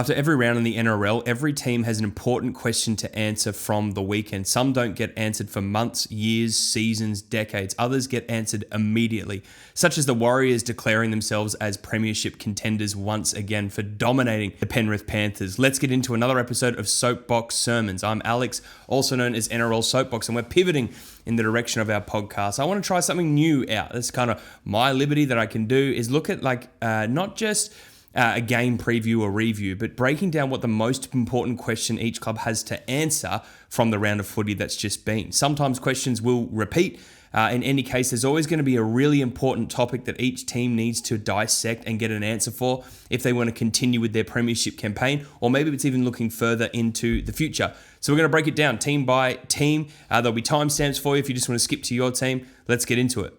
After every round in the NRL, every team has an important question to answer from the weekend. Some don't get answered for months, years, seasons, decades. Others get answered immediately, such as the Warriors declaring themselves as Premiership contenders once again for dominating the Penrith Panthers. Let's get into another episode of Soapbox Sermons. I'm Alex, also known as NRL Soapbox, and we're pivoting in the direction of our podcast. I want to try something new out. That's kind of my liberty that I can do, is look at not just a game preview or review, but breaking down what the most important question each club has to answer from the round of footy that's just been. Sometimes questions will repeat. In any case, there's always going to be a really important topic that each team needs to dissect and get an answer for if they want to continue with their premiership campaign, or maybe it's even looking further into the future. So we're going to break it down team by team. There'll be timestamps for you if you just want to skip to your team. Let's get into it.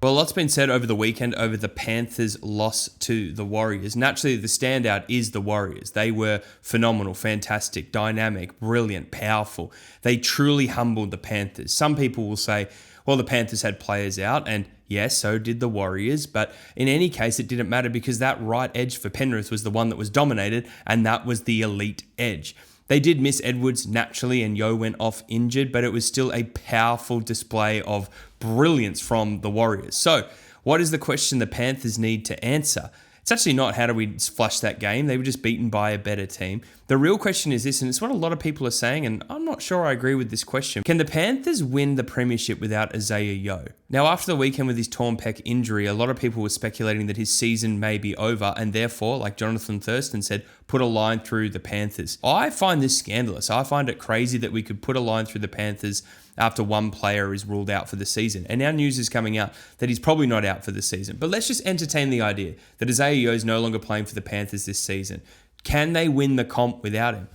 Well, a lot's been said over the weekend over the Panthers' loss to the Warriors. Naturally, the standout is the Warriors. They were phenomenal, fantastic, dynamic, brilliant, powerful. They truly humbled the Panthers. Some people will say, well, the Panthers had players out, and yes, so did the Warriors. But in any case, it didn't matter because that right edge for Penrith was the one that was dominated, and that was the elite edge. They did miss Edwards naturally, and Yeo went off injured, but it was still a powerful display of brilliance from the Warriors. So, what is the question the Panthers need to answer? It's actually not how do we flush that game. They were just beaten by a better team. The real question is this, and it's what a lot of people are saying, and I'm not sure I agree with this question. Can the Panthers win the Premiership without Isaah Yeo? Now, after the weekend with his torn pec injury, a lot of people were speculating that his season may be over, and therefore, like Jonathan Thurston said, put a line through the Panthers. I find this scandalous. I find it crazy that we could put a line through the Panthers after one player is ruled out for the season. And now news is coming out that he's probably not out for the season. But let's just entertain the idea that Isaah Yeo is no longer playing for the Panthers this season. Can they win the comp without him?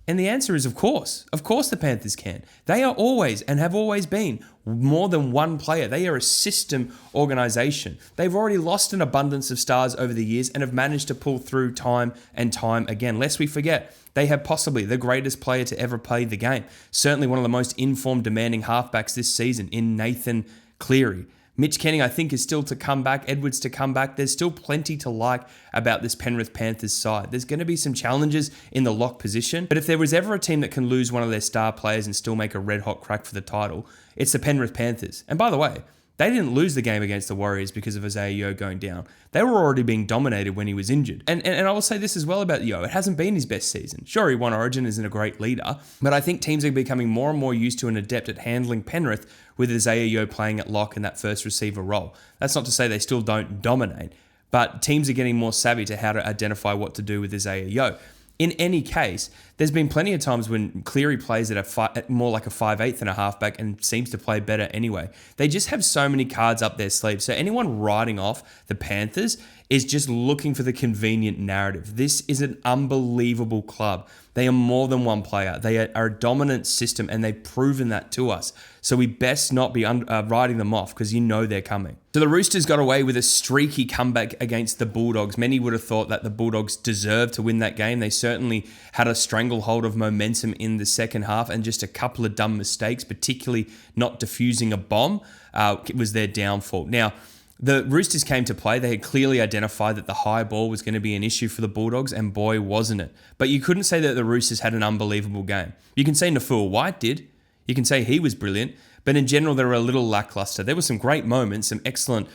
And the answer is of course. Of course the Panthers can. They are always and have always been more than one player. They are a system organisation. They've already lost an abundance of stars over the years and have managed to pull through time and time again. Lest we forget, they have possibly the greatest player to ever play the game. Certainly one of the most informed, demanding halfbacks this season in Nathan Cleary. Mitch Kenny, I think, is still to come back. Edwards to come back. There's still plenty to like about this Penrith Panthers side. There's going to be some challenges in the lock position, but if there was ever a team that can lose one of their star players and still make a red-hot crack for the title, it's the Penrith Panthers. And by the way, they didn't lose the game against the Warriors because of Isaah Yeo going down. They were already being dominated when he was injured. And I will say this as well about Yeo. It hasn't been his best season. Sure, he won Origin, isn't a great leader, but I think teams are becoming more and more used to and adept at handling Penrith with Isaah Yeo playing at lock in that first receiver role. That's not to say they still don't dominate, but teams are getting more savvy to how to identify what to do with Isaah Yeo. In any case, there's been plenty of times when Cleary plays at more like a 5'8" than a halfback and seems to play better anyway. They just have so many cards up their sleeve. So anyone writing off the Panthers is just looking for the convenient narrative. This is an unbelievable club. They are more than one player. They are a dominant system, and they've proven that to us. So we best not be writing them off because you know they're coming. So the Roosters got away with a streaky comeback against the Bulldogs. Many would have thought that the Bulldogs deserved to win that game. They certainly had a stranglehold of momentum in the second half, and just a couple of dumb mistakes, particularly not defusing a bomb, was their downfall. Now, the Roosters came to play. They had clearly identified that the high ball was going to be an issue for the Bulldogs, and boy, wasn't it. But you couldn't say that the Roosters had an unbelievable game. You can say Nafua White did. You can say he was brilliant. But in general, they were a little lackluster. There were some great moments, some excellent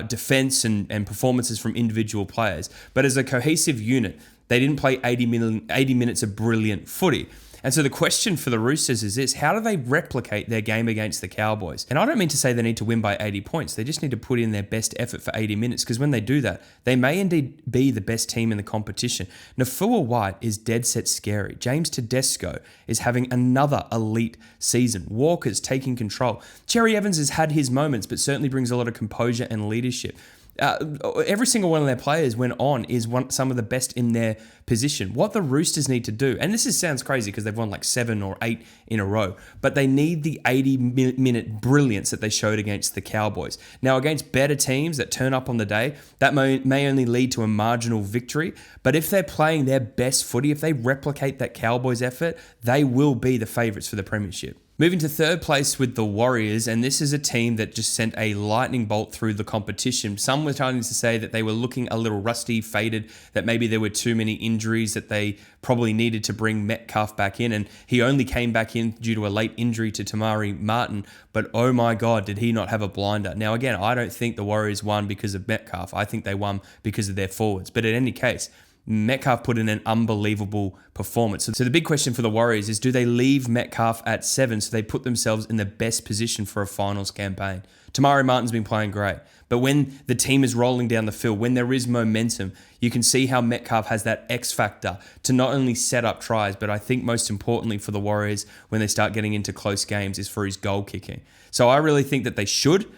defense and performances from individual players. But as a cohesive unit, they didn't play 80 minutes of brilliant footy. And so the question for the Roosters is this: how do they replicate their game against the Cowboys? And I don't mean to say they need to win by 80 points. They just need to put in their best effort for 80 minutes, because when they do that, they may indeed be the best team in the competition. Nafua White is dead set scary. James Tedesco is having another elite season. Walker's taking control. Cherry Evans has had his moments, but certainly brings a lot of composure and leadership. Every single one of their players went on is some of the best in their position. What the Roosters need to do, and this sounds crazy because they've won like 7 or 8 in a row, but they need the 80-minute brilliance that they showed against the Cowboys. Now, against better teams that turn up on the day, that may only lead to a marginal victory, but if they're playing their best footy, if they replicate that Cowboys effort, they will be the favourites for the Premiership. Moving to third place with the Warriors, and this is a team that just sent a lightning bolt through the competition. Some were trying to say that they were looking a little rusty, faded, that maybe there were too many injuries, that they probably needed to bring Metcalf back in, and he only came back in due to a late injury to Tamari Martin, but oh my God, did he not have a blinder. Now again, I don't think the Warriors won because of Metcalf. I think they won because of their forwards, but in any case, Metcalf put in an unbelievable performance. So the big question for the Warriors is, do they leave Metcalf at 7 so they put themselves in the best position for a finals campaign? Tamari Martin's been playing great, but when the team is rolling down the field, when there is momentum, you can see how Metcalf has that X factor to not only set up tries, but I think most importantly for the Warriors when they start getting into close games is for his goal kicking. So I really think that they should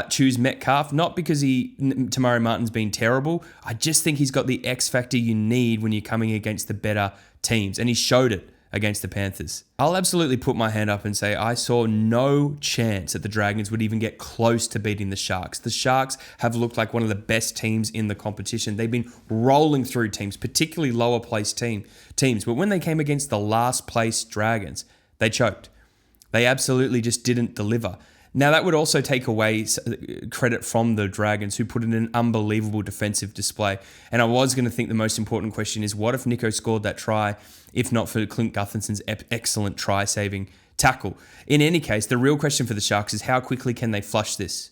choose Metcalf, not because Tamari Martin's been terrible. I just think he's got the X factor you need when you're coming against the better teams, and he showed it against the Panthers. I'll absolutely put my hand up and say I saw no chance that the Dragons would even get close to beating the Sharks. The Sharks have looked like one of the best teams in the competition. They've been rolling through teams, particularly lower placed teams, but when they came against the last place Dragons, they choked. They absolutely just didn't deliver. Now, that would also take away credit from the Dragons, who put in an unbelievable defensive display. And I was going to think the most important question is, what if Nico scored that try, if not for Clint Gutherson's excellent try-saving tackle? In any case, the real question for the Sharks is, how quickly can they flush this?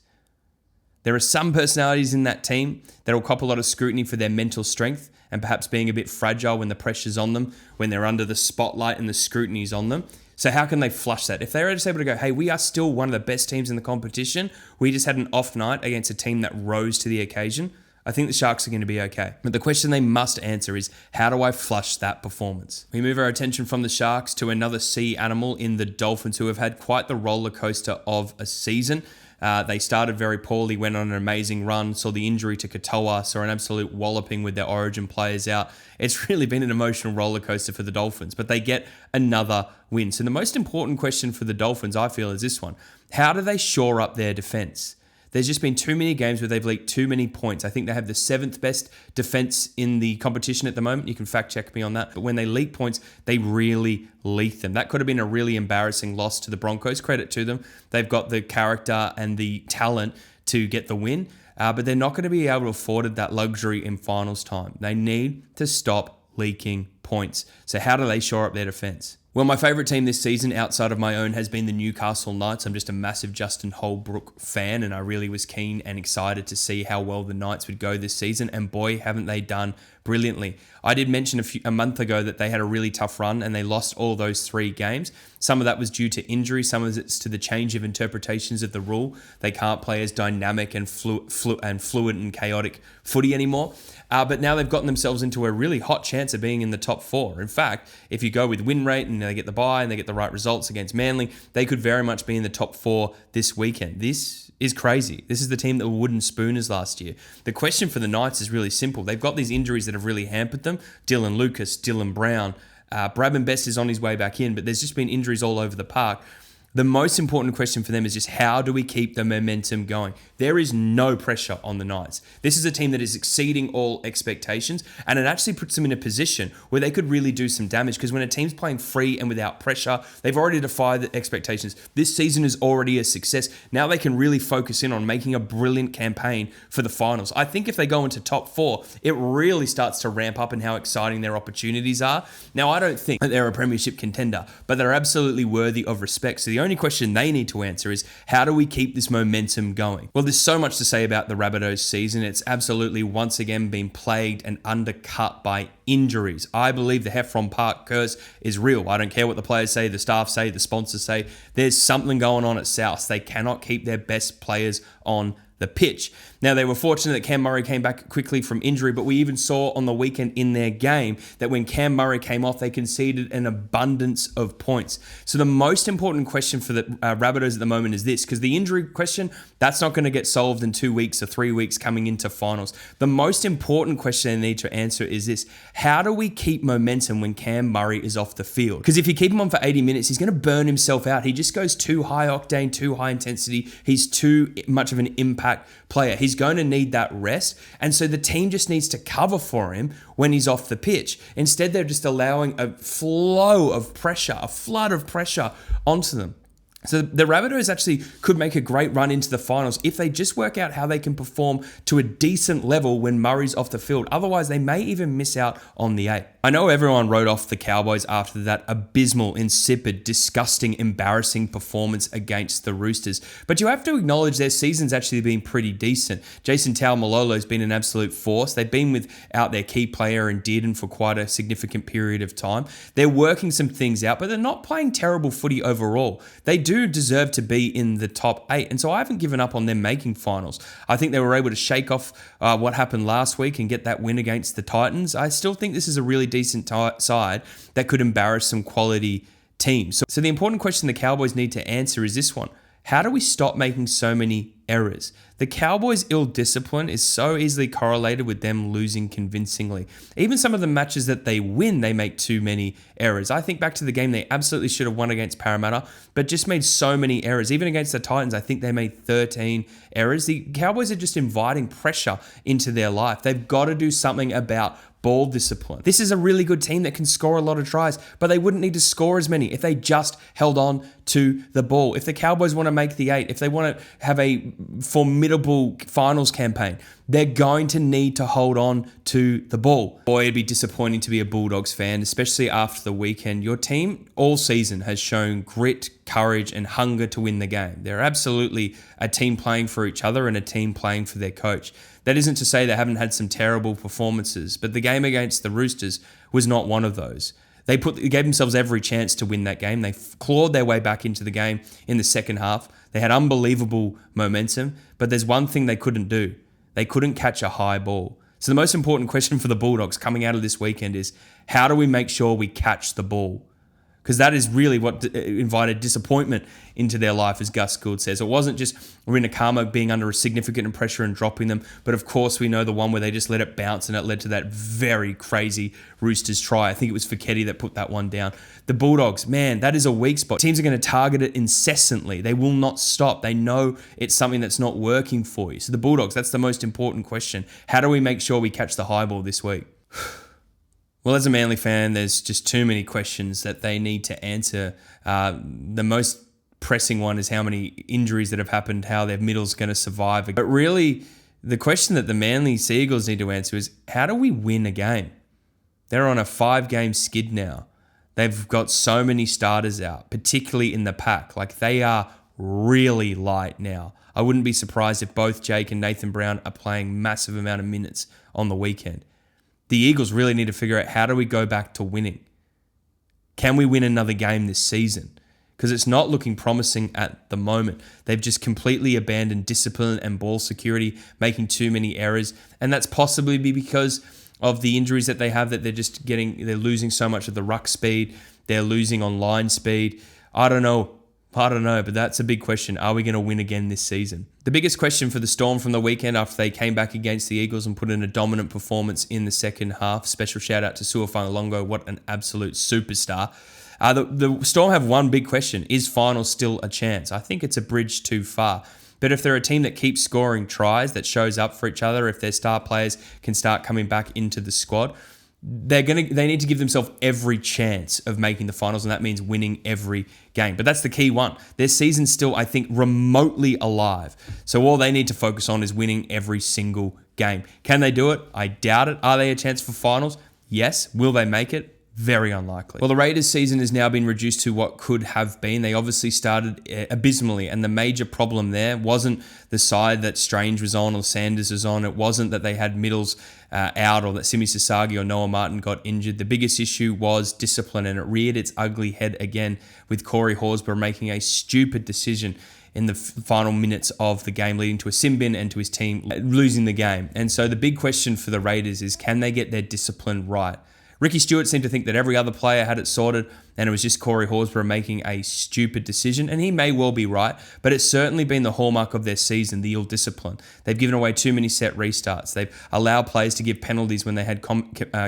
There are some personalities in that team that will cop a lot of scrutiny for their mental strength and perhaps being a bit fragile when the pressure's on them, when they're under the spotlight and the scrutiny's on them. So how can they flush that? If they're just able to go, hey, we are still one of the best teams in the competition, we just had an off night against a team that rose to the occasion, I think the Sharks are going to be okay. But the question they must answer is, how do I flush that performance? We move our attention from the Sharks to another sea animal in the Dolphins, who have had quite the roller coaster of a season. They started very poorly, went on an amazing run, saw the injury to Katoa, saw an absolute walloping with their origin players out. It's really been an emotional roller coaster for the Dolphins, but they get another win. So the most important question for the Dolphins, I feel, is this one. How do they shore up their defense? There's just been too many games where they've leaked too many points. I think they have the 7th best defense in the competition at the moment. You can fact check me on that. But when they leak points, they really leak them. That could have been a really embarrassing loss to the Broncos. Credit to them. They've got the character and the talent to get the win. But they're not going to be able to afford that luxury in finals time. They need to stop leaking points. So how do they shore up their defense? Well, my favourite team this season outside of my own has been the Newcastle Knights. I'm just a massive Justin Holbrook fan, and I really was keen and excited to see how well the Knights would go this season, and boy, haven't they done brilliantly. I did mention a month ago that they had a really tough run and they lost all those 3 games. Some of that was due to injury, some of it's to the change of interpretations of the rule. They can't play as dynamic and fluid and chaotic footy anymore. But now they've gotten themselves into a really hot chance of being in the top 4. In fact, if you go with win rate and they get the bye and they get the right results against Manly, they could very much be in the top 4 this weekend. This is crazy. This is the team that were wooden spooners last year. The question for the Knights is really simple. They've got these injuries that have really hampered them. Dylan Lucas, Dylan Brown, Bradman Best is on his way back in, but there's just been injuries all over the park. The most important question for them is just, how do we keep the momentum going? There is no pressure on the Knights. This is a team that is exceeding all expectations, and it actually puts them in a position where they could really do some damage, because when a team's playing free and without pressure, they've already defied the expectations. This season is already a success. Now they can really focus in on making a brilliant campaign for the finals. I think if they go into top 4, it really starts to ramp up in how exciting their opportunities are. Now, I don't think that they're a premiership contender, but they're absolutely worthy of respect. So the only question they need to answer is, how do we keep this momentum going? Well, there's so much to say about the Rabbitohs season. It's absolutely once again been plagued and undercut by injuries. I believe the Heffron Park curse is real. I don't care what the players say, the staff say, the sponsors say. There's something going on at South. They cannot keep their best players on the pitch. Now, they were fortunate that Cam Murray came back quickly from injury, but we even saw on the weekend in their game that when Cam Murray came off, they conceded an abundance of points. So the most important question for the Rabbitohs at the moment is this, because the injury question, that's not going to get solved in 2 weeks or 3 weeks coming into finals. The most important question they need to answer is this: how do we keep momentum when Cam Murray is off the field? Because if you keep him on for 80 minutes, he's going to burn himself out. He just goes too high octane, too high intensity. He's too much of an impact player. He's going to need that rest. And so the team just needs to cover for him when he's off the pitch. Instead, they're just allowing a flood of pressure onto them. So the Rabbitohs actually could make a great run into the finals if they just work out how they can perform to a decent level when Murray's off the field. Otherwise, they may even miss out on the 8. I know everyone wrote off the Cowboys after that abysmal, insipid, disgusting, embarrassing performance against the Roosters, but you have to acknowledge their season's actually been pretty decent. Jason Taumalolo's been an absolute force. They've been without their key player in Dearden for quite a significant period of time. They're working some things out, but they're not playing terrible footy overall. They do deserve to be in the top 8, and so I haven't given up on them making finals. I think they were able to shake off what happened last week and get that win against the Titans. I still think this is a really decent side that could embarrass some quality teams. So the important question the Cowboys need to answer is this one. How do we stop making so many errors? The Cowboys' ill discipline is so easily correlated with them losing convincingly. Even some of the matches that they win, they make too many errors. I think back to the game they absolutely should have won against Parramatta, but just made so many errors. Even against the Titans, I think they made 13 errors. The Cowboys are just inviting pressure into their life. They've got to do something about ball discipline. This is a really good team that can score a lot of tries, but they wouldn't need to score as many if they just held on to the ball. If the Cowboys want to make the 8, if they want to have a formidable finals campaign, they're going to need to hold on to the ball. Boy, it'd be disappointing to be a Bulldogs fan, especially after the weekend. Your team all season has shown grit, courage, and hunger to win the game. They're absolutely a team playing for each other and a team playing for their coach. That isn't to say they haven't had some terrible performances, but the game against the Roosters was not one of those. They gave themselves every chance to win that game. They clawed their way back into the game in the second half. They had unbelievable momentum, but there's one thing they couldn't do. They couldn't catch a high ball. So the most important question for the Bulldogs coming out of this weekend is, how do we make sure we catch the ball? Because that is really what invited disappointment into their life, as Gus Gould says. It wasn't just Rinakama being under a significant pressure and dropping them, but of course we know the one where they just let it bounce and it led to that very crazy Roosters try. I think it was Fiketti that put that one down. The Bulldogs, man, that is a weak spot. Teams are going to target it incessantly. They will not stop. They know it's something that's not working for you. So the Bulldogs, that's the most important question. How do we make sure we catch the high ball this week? Well, as a Manly fan, there's just too many questions that they need to answer. The most pressing one is how many injuries that have happened, how their middle's going to survive. But really, the question that the Manly Seagulls need to answer is, how do we win a game? They're on a 5-game skid now. They've got so many starters out, particularly in the pack. Like, they are really light now. I wouldn't be surprised if both Jake and Nathan Brown are playing massive amount of minutes on the weekend. The Eagles really need to figure out, how do we go back to winning? Can we win another game this season? Because it's not looking promising at the moment. They've just completely abandoned discipline and ball security, making too many errors. And that's possibly because of the injuries that they have, that they're losing so much of the ruck speed. They're losing on line speed. I don't know, but that's a big question. Are we going to win again this season? The biggest question for the Storm from the weekend, after they came back against the Eagles and put in a dominant performance in the second half, special shout out to Suafanalongo, what an absolute superstar. The Storm have one big question. Is finals still a chance? I think it's a bridge too far. But if they're a team that keeps scoring tries, that shows up for each other, if their star players can start coming back into the squad, they need to give themselves every chance of making the finals, and that means winning every game. But that's the key one. Their season's still, I think, remotely alive. So all they need to focus on is winning every single game. Can they do it? I doubt it. Are they a chance for finals? Yes. Will they make it? Very unlikely. Well, the Raiders' season has now been reduced to what could have been. They obviously started abysmally, and the major problem there wasn't the side that Strange was on or Sanders was on. It wasn't that they had middles out or that Simi Sasagi or Noah Martin got injured. The biggest issue was discipline, and it reared its ugly head again with Corey Horsburgh making a stupid decision in the final minutes of the game, leading to a sin bin and to his team losing the game. And so the big question for the Raiders is, can they get their discipline right? Ricky Stewart seemed to think that every other player had it sorted, and it was just Corey Horsburgh making a stupid decision, and he may well be right, but it's certainly been the hallmark of their season, the ill discipline. They've given away too many set restarts. They've allowed players to give penalties when they had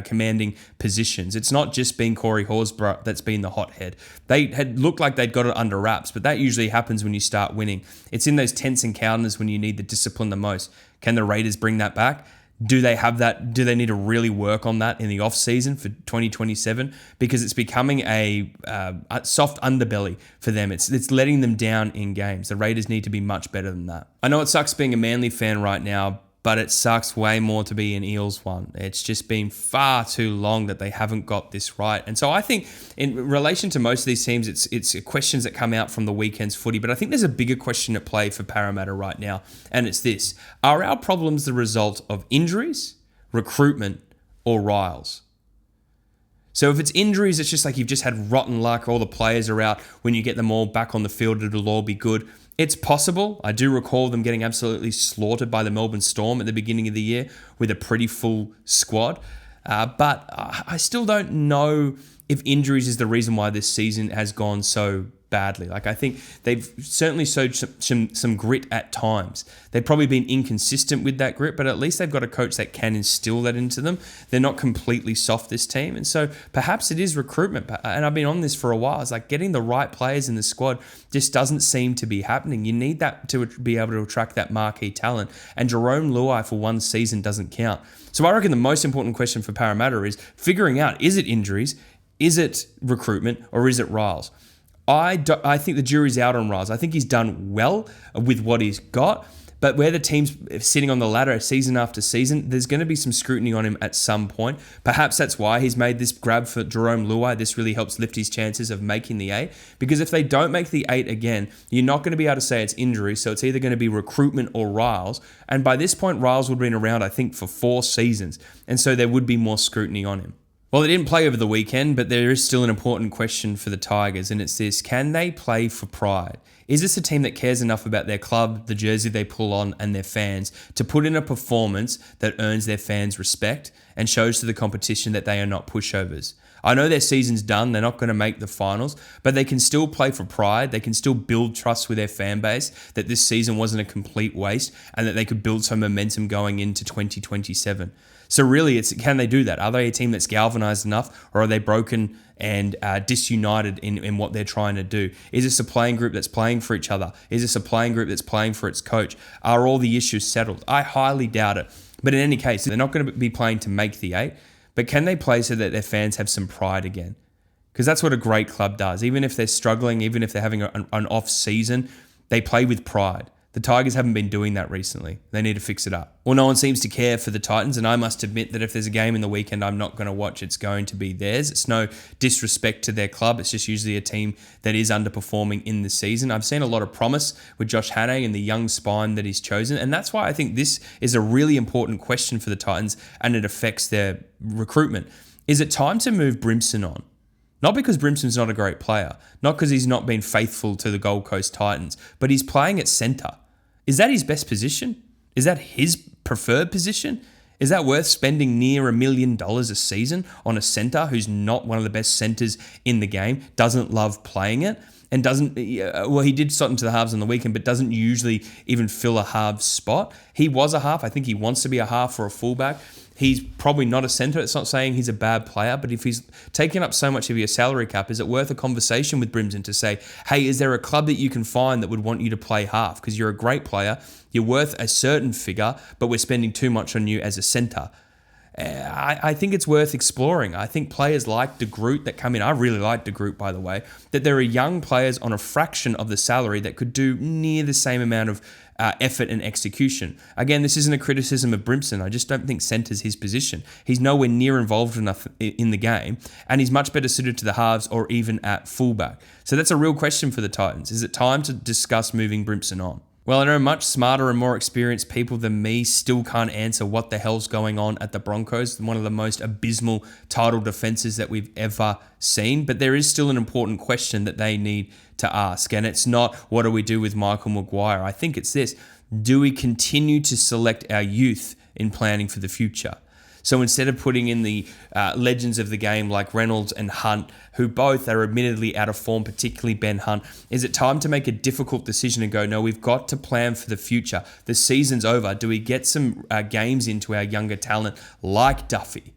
commanding positions. It's not just been Corey Horsburgh that's been the hothead. They had looked like they'd got it under wraps, but that usually happens when you start winning. It's in those tense encounters when you need the discipline the most. Can the Raiders bring that back? Do they have that? Do they need to really work on that in the off season for 2027? Because it's becoming a soft underbelly for them. It's letting them down in games. The Raiders need to be much better than that. I know it sucks being a Manly fan right now, but it sucks way more to be an Eels one. It's just been far too long that they haven't got this right. And so I think in relation to most of these teams, it's questions that come out from the weekend's footy. But I think there's a bigger question at play for Parramatta right now. And it's this: are our problems the result of injuries, recruitment, or riles? So if it's injuries, it's just like you've just had rotten luck. All the players are out. When you get them all back on the field, it'll all be good. It's possible. I do recall them getting absolutely slaughtered by the Melbourne Storm at the beginning of the year with a pretty full squad. But I still don't know if injuries is the reason why this season has gone so badly. Like, I think they've certainly showed some grit at times. They've probably been inconsistent with that grit, but at least they've got a coach that can instill that into them. They're not completely soft, this team. And so perhaps it is recruitment. And I've been on this for a while. It's like getting the right players in the squad just doesn't seem to be happening. You need that to be able to attract that marquee talent. And Jerome Luai for one season doesn't count. So I reckon the most important question for Parramatta is figuring out, is it injuries, is it recruitment, or is it riles? I think the jury's out on Riles. I think he's done well with what he's got, but where the team's sitting on the ladder season after season, there's going to be some scrutiny on him at some point. Perhaps that's why he's made this grab for Jerome Luai. This really helps lift his chances of making the 8, because if they don't make the 8 again, you're not going to be able to say it's injury, so it's either going to be recruitment or Riles. And by this point, Riles would have been around, I think, for 4 seasons, and so there would be more scrutiny on him. Well, they didn't play over the weekend, but there is still an important question for the Tigers, and it's this: can they play for pride? Is this a team that cares enough about their club, the jersey they pull on, and their fans to put in a performance that earns their fans respect and shows to the competition that they are not pushovers? I know their season's done, they're not going to make the finals, but they can still play for pride. They can still build trust with their fan base that this season wasn't a complete waste and that they could build some momentum going into 2027. So really, it's, can they do that? Are they a team that's galvanized enough, or are they broken and disunited in what they're trying to do? Is this a playing group that's playing for each other? Is this a playing group that's playing for its coach? Are all the issues settled? I highly doubt it. But in any case, they're not going to be playing to make the 8, but can they play so that their fans have some pride again? Because that's what a great club does. Even if they're struggling, even if they're having an off season, they play with pride. The Tigers haven't been doing that recently. They need to fix it up. Well, no one seems to care for the Titans, and I must admit that if there's a game in the weekend I'm not going to watch, it's going to be theirs. It's no disrespect to their club. It's just usually a team that is underperforming in the season. I've seen a lot of promise with Josh Hannay and the young spine that he's chosen, and that's why I think this is a really important question for the Titans, and it affects their recruitment. Is it time to move Brimson on? Not because Brimson's not a great player, not because he's not been faithful to the Gold Coast Titans, but he's playing at centre. Is that his best position? Is that his preferred position? Is that worth spending near $1 million a season on a centre who's not one of the best centres in the game, doesn't love playing it, and doesn't, well, he did slot into the halves on the weekend, but doesn't usually even fill a half spot? He was a half. I think he wants to be a half or a fullback. He's probably not a centre. It's not saying he's a bad player, but if he's taking up so much of your salary cap, is it worth a conversation with Brimson to say, hey, is there a club that you can find that would want you to play half? Because you're a great player, you're worth a certain figure, but we're spending too much on you as a centre. I think it's worth exploring. I think players like De Groot that come in, I really like De Groot, by the way, that there are young players on a fraction of the salary that could do near the same amount of effort and execution. Again, this isn't a criticism of Brimson. I just don't think centre's his position. He's nowhere near involved enough in the game, and he's much better suited to the halves or even at fullback. So that's a real question for the Titans. Is it time to discuss moving Brimson on? Well, I know much smarter and more experienced people than me still can't answer what the hell's going on at the Broncos, one of the most abysmal title defenses that we've ever seen. But there is still an important question that they need to ask. And it's not, what do we do with Michael Maguire? I think it's this: do we continue to select our youth in planning for the future? So instead of putting in the legends of the game like Reynolds and Hunt, who both are admittedly out of form, particularly Ben Hunt, is it time to make a difficult decision and go, no, we've got to plan for the future. The season's over. Do we get some games into our younger talent like Duffy?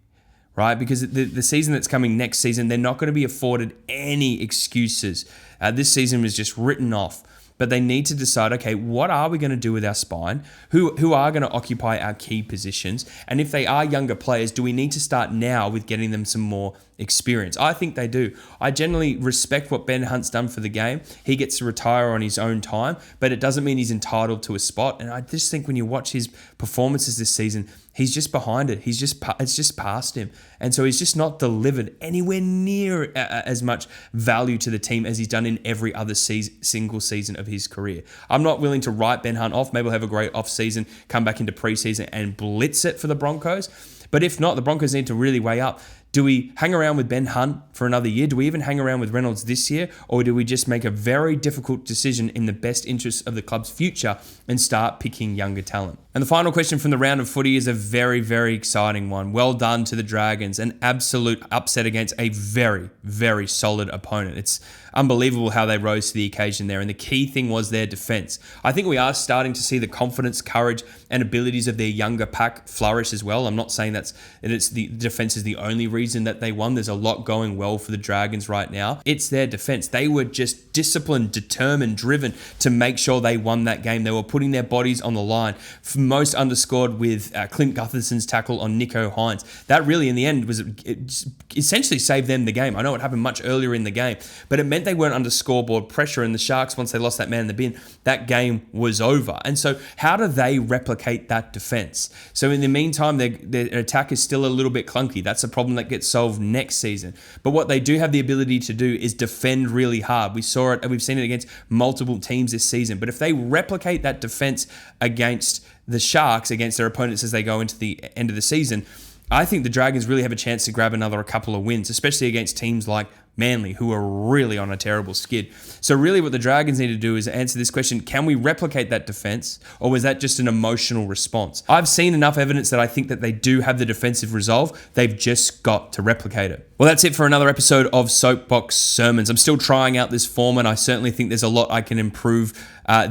Right? Because the season that's coming next season, they're not going to be afforded any excuses. This season was just written off but they need to decide, okay, what are we going to do with our spine? Who are going to occupy our key positions? And if they are younger players, do we need to start now with getting them some more experience? I think they do. I generally respect what Ben Hunt's done for the game. He gets to retire on his own time, but it doesn't mean he's entitled to a spot. And I just think when you watch his performances this season, he's just behind it. It's just past him. And so he's just not delivered anywhere near as much value to the team as he's done in every other single season of his career. I'm not willing to write Ben Hunt off. Maybe he'll have a great off season, come back into preseason and blitz it for the Broncos. But if not, the Broncos need to really weigh up. Do we hang around with Ben Hunt for another year? Do we even hang around with Reynolds this year? Or do we just make a very difficult decision in the best interest of the club's future and start picking younger talent? And the final question from the round of footy is a very, very exciting one. Well done to the Dragons. An absolute upset against a very, very solid opponent. It's unbelievable how they rose to the occasion there. And the key thing was their defense. I think we are starting to see the confidence, courage, and abilities of their younger pack flourish as well. I'm not saying that it's the defense is the only reason that they won. There's a lot going well for the Dragons right now. It's their defense. They were just disciplined, determined, driven to make sure they won that game. They were putting their bodies on the line. Most underscored with Clint Gutherson's tackle on Nicho Hines. That really, in the end, it essentially saved them the game. I know it happened much earlier in the game, but it meant they weren't under scoreboard pressure, and the Sharks, once they lost that man in the bin, that game was over. And so how do they replicate that defense? So in the meantime, their attack is still a little bit clunky. That's a problem that gets solved next season. But what they do have the ability to do is defend really hard. We saw it, and we've seen it against multiple teams this season. But if they replicate that defense against the Sharks, against their opponents as they go into the end of the season, I think the Dragons really have a chance to grab a couple of wins, especially against teams like Manly, who are really on a terrible skid. So really what the Dragons need to do is answer this question: can we replicate that defense, or was that just an emotional response? I've seen enough evidence that I think that they do have the defensive resolve. They've just got to replicate it. Well, that's it for another episode of Soapbox Sermons. I'm still trying out this format. I certainly think there's a lot I can improve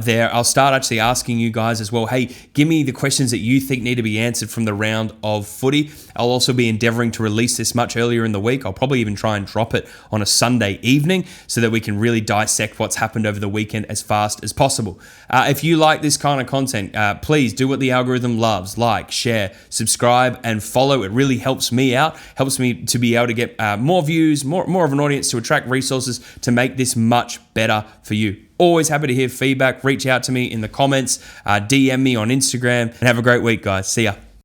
there. I'll start actually asking you guys as well, hey, give me the questions that you think need to be answered from the round of footy. I'll also be endeavoring to release this much earlier in the week. I'll probably even try and drop it on a Sunday evening so that we can really dissect what's happened over the weekend as fast as possible. If you like this kind of content, please do what the algorithm loves: like, share, subscribe, and follow. It really helps me out, helps me to be able to get more views, more of an audience, to attract resources to make this much better for you. Always happy to hear feedback. Reach out to me in the comments, DM me on Instagram, and have a great week, guys. See ya.